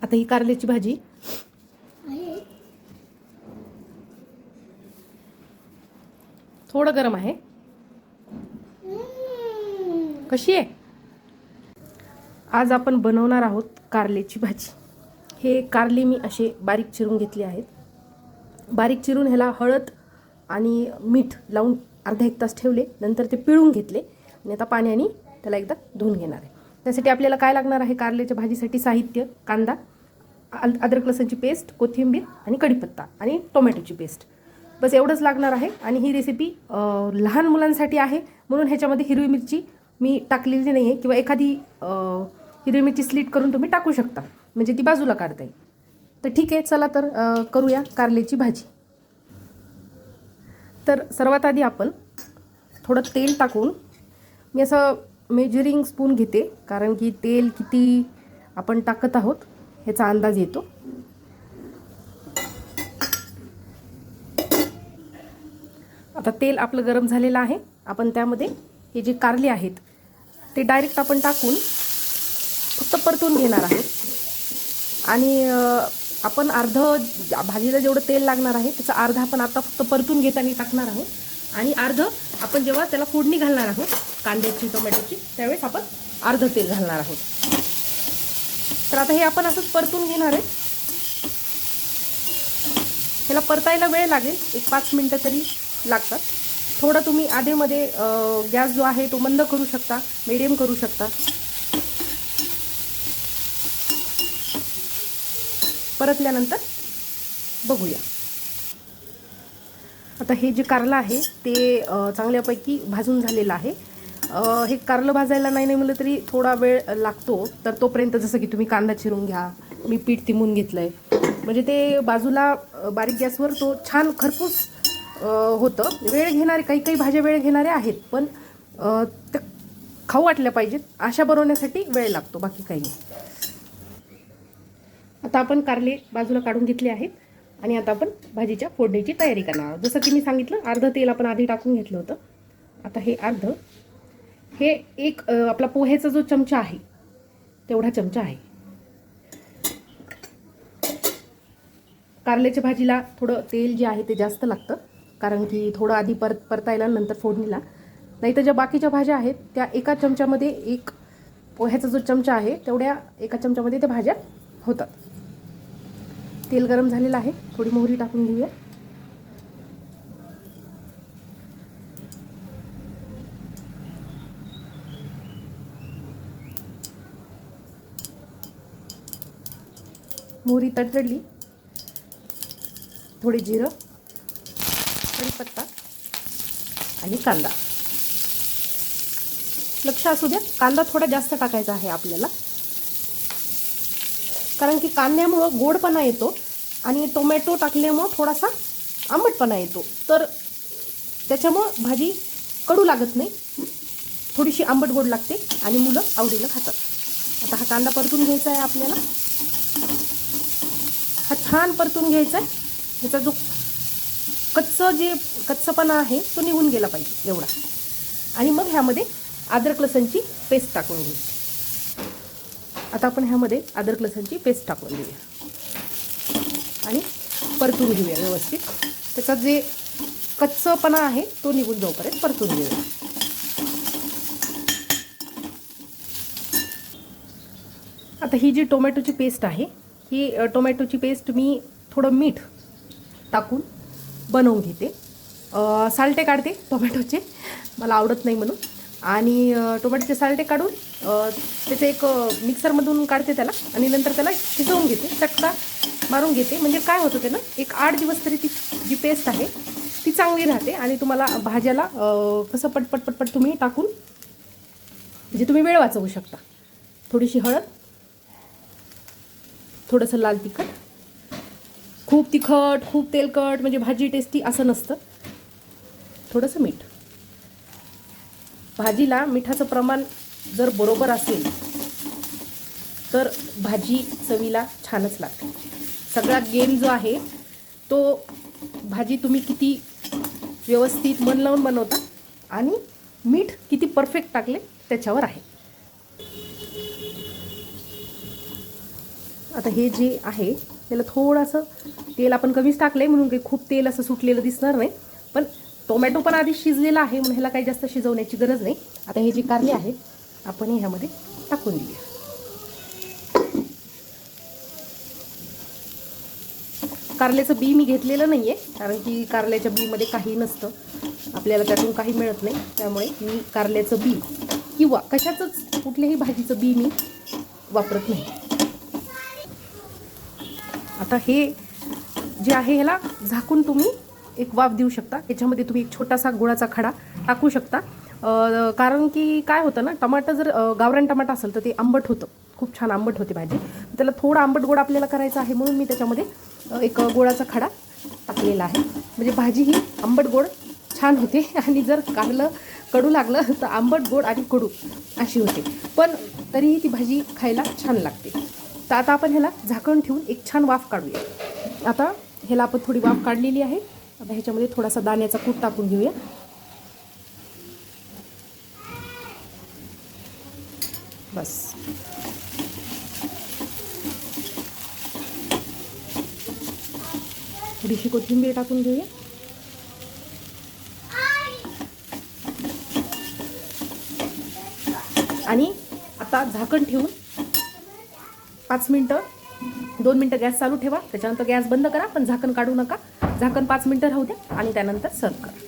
आता ही कारल्याची भाजी थोडं गरम आहे. कशी आहे? आज आपण बनवणार आहोत कारल्याची भाजी. हे कारले मी असे बारीक चिरून घेतले आहेत. बारीक चिरून ह्याला हळद आणि मीठ लावून अर्धा एक तास ठेवले. नंतर ते पिळून घेतले आणि आता पाण्याने त्याला एकदा धुवून घेणार आहे. त्यासाठी आपल्याला काय लागणार आहे? कारल्याच्या भाजीसाठी साहित्य: कांदा, अद्रक लसूणची पेस्ट, कोथिंबीर आणि कढीपत्ता आणि टोमॅटोची पेस्ट. बस एवढंच लागणार आहे. आणि ही रेसिपी लहान मुलांसाठी आहे, म्हणून ह्याच्यामध्ये हिरवी मिरची मी टाकलेली नाही आहे, किंवा एखादी हिरवी मिरची स्लीट करून तुम्ही टाकू शकता, म्हणजे ती बाजूला काढता येईल. तर ठीक आहे, चला तर करूया कारल्याची भाजी. तर सर्वात आधी आपण थोडं तेल टाकून, मी असं मेजरिंग स्पून घेते, कारण की तेल किती आपण टाकत आहोत ह्याचा अंदाज येतो. आता तेल आपलं गरम झालेलं आहे. आपण त्यामध्ये हे जे कारले आहेत ते डायरेक्ट आपण टाकून फक्त परतून घेणार आहोत. आणि आपण भाजीला जेवढं तेल लागणार आहे त्याचा अर्धा आपण आता फक्त परतून घेताना टाकणार आहोत, आणि अर्धं आपण जेव्हा त्याला फोडणी घालणार आहोत कांद्याची, टोमॅटोची, त्यावेळेस आपण अर्धं तेल घालणार आहोत. तर आता हे आपण असंच परतून घेणार आहे. ह्याला परतायला वेळ लागेल, एक 5 मिनटं तरी लागतात. थोडं तुम्ही आधेमध्ये गॅस जो आहे तो मंद करू शकता, मीडियम करू शकता. परतल्यानंतर बघूया. आता हे जे कारलं आहे ते चांगल्यापैकी भाजून झालेलं आहे. हे कारलं भाजायला नाही म्हणलं तरी थोडा वेळ लागतो. तर तोपर्यंत जसं की तुम्ही कांदा चिरून घ्या, मी पीठ तिमून घेतलं आहे, म्हणजे ते बाजूला बारीक गॅसवर तो छान खरपूस होतं. वेळ घेणारे काही भाज्या वेळ घेणाऱ्या आहेत, पण ते खाऊ वाटल्या पाहिजेत अशा बनवण्यासाठी वेळ लागतो, बाकी काही नाही. आता आपण कारले बाजूला काढून घेतले आहेत आणि आता आपण भाजीच्या फोडणीची तयारी करणार आहोत. जसं की मी सांगितलं, अर्धं तेल आपण आधी टाकून घेतलं होतं. आता हे अर्धं, हे एक आपला पोह्याचा जो चमचा आहे तेवढा चमचा आहे. कारल्याच्या भाजीला थोडं तेल जे आहे ते जास्त लागतं, कारण की थोडं आधी परतायला, नंतर फोडणीला. नाही तर ज्या बाकीच्या भाज्या आहेत त्या एका चमच्यामध्ये, एक पोह्याचा जो चमचा आहे तेवढ्या एका चमच्यामध्ये त्या भाज्या होतात. तेल गरम झालेलं आहे, थोडी मोहरी टाकून घेऊया. मोहरी तडतडली, थोडे जिरं, कढीपत्ता आणि कांदा. लक्ष असू द्या, कांदा थोडा जास्त टाकायचा आहे आपल्याला, कारण की कांद्यामुळं गोडपणा येतो आणि टोमॅटो टाकल्यामुळं थोडासा आंबटपणा येतो. तर त्याच्यामुळं भाजी कडू लागत नाही, थोडीशी आंबट गोड लागते आणि मुलं आवडीनं खातात. आता हा कांदा परतून घ्यायचा आहे आपल्याला. हा छान परतून घ्यायचा आहे. ह्याचा जो कच्चपणा आहे तो निघून गेला पाहिजे एवढा. आणि मग ह्यामध्ये अद्रक लसूणची पेस्ट टाकून घ्यायची. आता आपण ह्यामध्ये अद्रक लसूणची पेस्ट टाकून देऊया आणि परतून घेऊया व्यवस्थित. त्याचा जे कच्चपणा आहे तो निघून जाऊपर्यंत परतून घेऊया. आता ही जी टोमॅटोची पेस्ट आहे, ही टोमॅटोची पेस्ट मी थोडं मीठ टाकून बनवून घेते. साल्टे काढते टोमॅटोचे, मला आवडत नाही म्हणून. आणि टोमॅटोचे साल्टे काढून त्याचे एक मिक्सरमधून काढते त्याला, आणि नंतर त्याला शिजवून घेते, चटका मारून घेते. म्हणजे काय होतं ते ना, एक 8 दिवस तरी ती जी पेस्ट आहे ती चांगली राहते. आणि तुम्हाला भाज्याला कसं पटपट तुम्ही टाकून, म्हणजे तुम्ही वेळ वाचवू शकता. थोडीशी हळद, थोडंसं लाल तिखट. खूप तिखट, खूप तेलकट म्हणजे भाजी टेस्टी असं नसतं. थोडंसं मीठ. भाजीला मिठाचं प्रमाण जर बरोबर असेल तर भाजी चवीला छानच लागते. सगळा गेम जो आहे तो भाजी तुम्ही किती व्यवस्थित मन लावून बनवता आणि मीठ किती परफेक्ट टाकले त्याच्यावर आहे. आता हे जे आहे त्याला थोडंसं तेल आपण कमीच टाकलं आहे म्हणून काही खूप तेल असं सुटलेलं दिसणार नाही. पण टोमॅटो पण आधी शिजलेला आहे म्हणून ह्याला काही जास्त शिजवण्याची गरज नाही. आता हे जे कारले आहेत आपण ह्यामध्ये टाकून देऊया. कारल्याचं बी मी घेतलेलं नाही आहे कारण की कारल्याच्या बीमध्ये काही नसतं, आपल्याला त्यातून काही मिळत नाही. त्यामुळे मी कारल्याचं बी किंवा कशाचंच कुठल्याही भाजीचं बी मी वापरत नाही. आता हे जे आहे ह्याला झाकून तुम्ही एक वाफ देऊ शकता. ह्याच्यामध्ये तुम्ही एक छोटासा गुळाचा खडा टाकू शकता. कारण की काय होतं ना, टमाटर जर गावरान टमाटर असेल तर ते आंबट होतं, खूप छान आंबट होते भाजी. त्याला थोडं आंबट गोड आपल्याला करायचं आहे म्हणून मी त्याच्यामध्ये एक गुळाचा खडा टाकलेला आहे. म्हणजे भाजी ही आंबट गोड छान होते. आणि जर कारलं कडू लागलं तर आंबट गोड आणि कडू अशी होते, पण तरीही ती भाजी खायला छान लागते. तर आता आपण ह्याला झाकण ठेवून एक छान वाफ काढूया. आता ह्याला आपण थोडी वाफ काढलेली आहे. आता ह्याच्यामध्ये थोडासा दाण्याचा कूट टाकून घेऊया. बस. थोडीशी कोथिंबीर टाकून घेऊया. आणि आता झाकण ठेवून 5 मिनटं 2 मिनटं गॅस चालू ठेवा. त्याच्यानंतर गॅस बंद करा, पण झाकण काढू नका. झाकण 5 मिनटं राहू द्या आणि त्यानंतर सर्व करा.